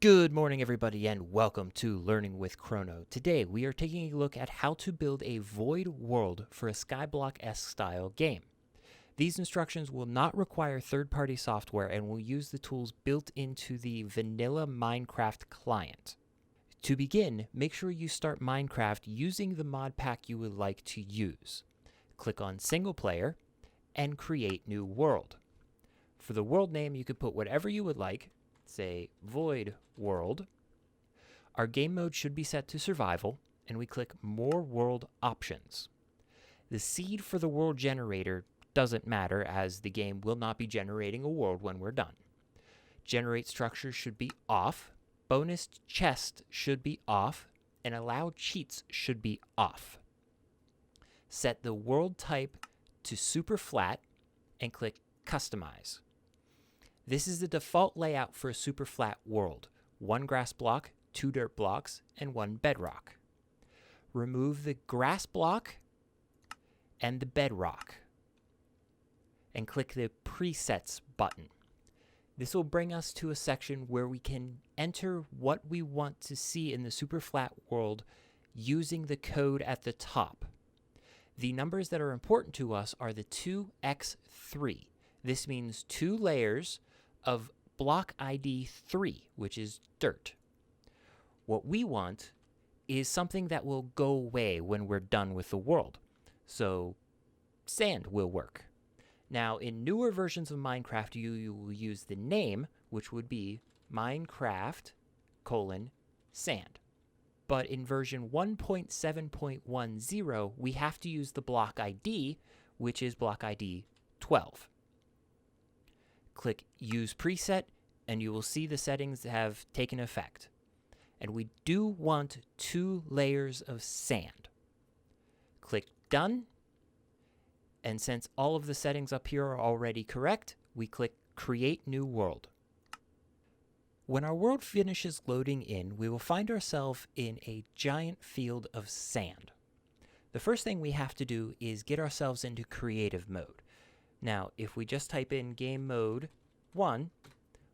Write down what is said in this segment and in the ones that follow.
Good morning, everybody, and welcome to Learning with Chrono. Today, we are taking a look at how to build a void world for a Skyblock-esque style game. These instructions will not require third-party software and will use the tools built into the vanilla Minecraft client. To begin, make sure you start Minecraft using the Modpack you would like to use. Click on Single Player and Create New World. For the world name, you can put whatever you would like. Say Void World. Our game mode should be set to Survival, and we click More World Options. The seed for the world generator doesn't matter, as the game will not be generating a world when we're done. Generate structure should be off, bonus chest should be off, and allow cheats should be off. Set the world type to super flat and click Customize. This is the default layout for a super flat world. 1 grass block, 2 dirt blocks, and 1 bedrock. Remove the grass block and the bedrock, and click the Presets button. This will bring us to a section where we can enter what we want to see in the super flat world using the code at the top. The numbers that are important to us are the 2x3. This means 2 layers of block ID 3, which is dirt. What we want is something that will go away when we're done with the world. So sand will work. Now, in newer versions of Minecraft, you will use the name, which would be Minecraft: sand. But in version 1.7.10, we have to use the block ID, which is block ID 12. Click Use Preset, and you will see the settings have taken effect. And we do want 2 layers of sand. Click Done, and since all of the settings up here are already correct, we click Create New World. When our world finishes loading in, we will find ourselves in a giant field of sand. The first thing we have to do is get ourselves into creative mode. Now, if we just type in Game Mode 1,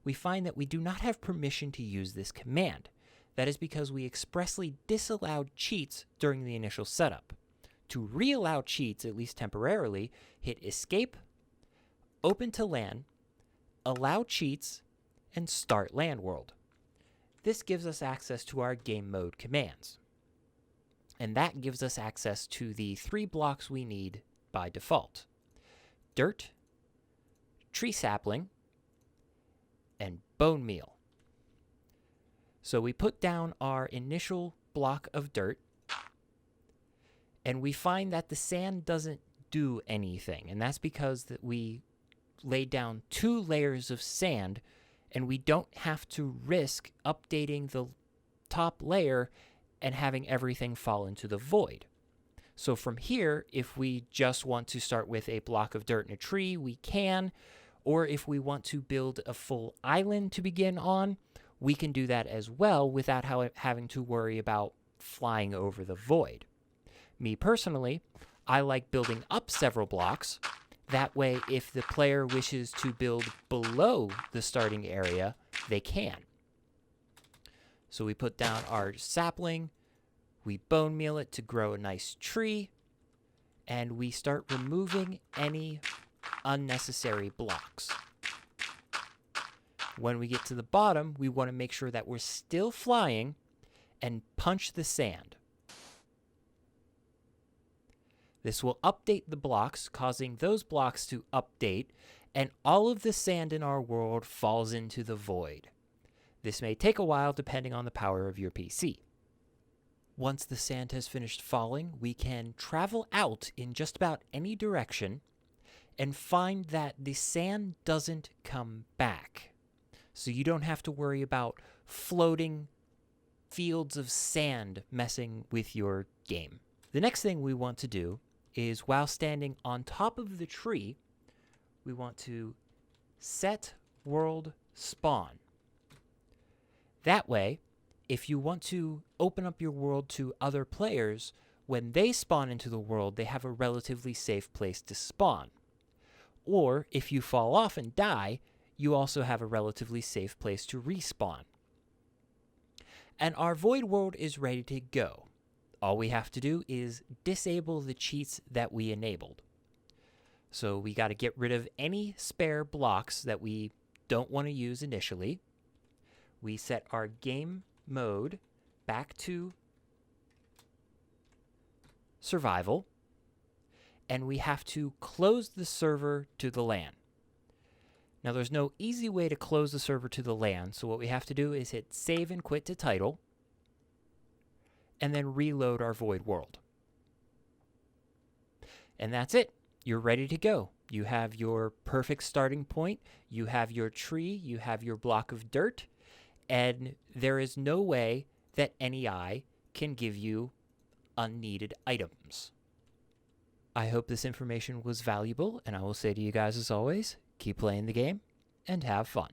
we find that we do not have permission to use this command. That is because we expressly disallowed cheats during the initial setup. To re-allow cheats, at least temporarily, hit Escape, Open to LAN, Allow Cheats, and Start LAN World. This gives us access to our Game Mode commands. And that gives us access to the 3 blocks we need by default: dirt, tree sapling, and bone meal. So we put down our initial block of dirt, and we find that the sand doesn't do anything, and that's because that we laid down 2 layers of sand, and we don't have to risk updating the top layer and having everything fall into the void. So from here, if we just want to start with a block of dirt and a tree, we can. Or if we want to build a full island to begin on, we can do that as well without having to worry about flying over the void. Me personally, I like building up several blocks. That way, if the player wishes to build below the starting area, they can. So we put down our sapling, we bone meal it to grow a nice tree, and we start removing any unnecessary blocks. When we get to the bottom, we want to make sure that we're still flying and punch the sand. This will update the blocks, causing those blocks to update, and all of the sand in our world falls into the void. This may take a while depending on the power of your PC. Once the sand has finished falling, we can travel out in just about any direction and find that the sand doesn't come back. So you don't have to worry about floating fields of sand messing with your game. The next thing we want to do is, while standing on top of the tree, we want to set world spawn. That way, if you want to open up your world to other players, when they spawn into the world, they have a relatively safe place to spawn. Or if you fall off and die, you also have a relatively safe place to respawn. And our void world is ready to go. All we have to do is disable the cheats that we enabled. So we got to get rid of any spare blocks that we don't want to use initially. We set our game mode back to survival, and we have to close the server to the LAN. Now there's no easy way to close the server to the LAN, so what we have to do is hit save and quit to title, and then reload our void world. And that's it. You're ready to go. You have your perfect starting point, you have your tree, you have your block of dirt, and there is no way that NEI can give you unneeded items. I hope this information was valuable, and I will say to you guys as always, keep playing the game and have fun.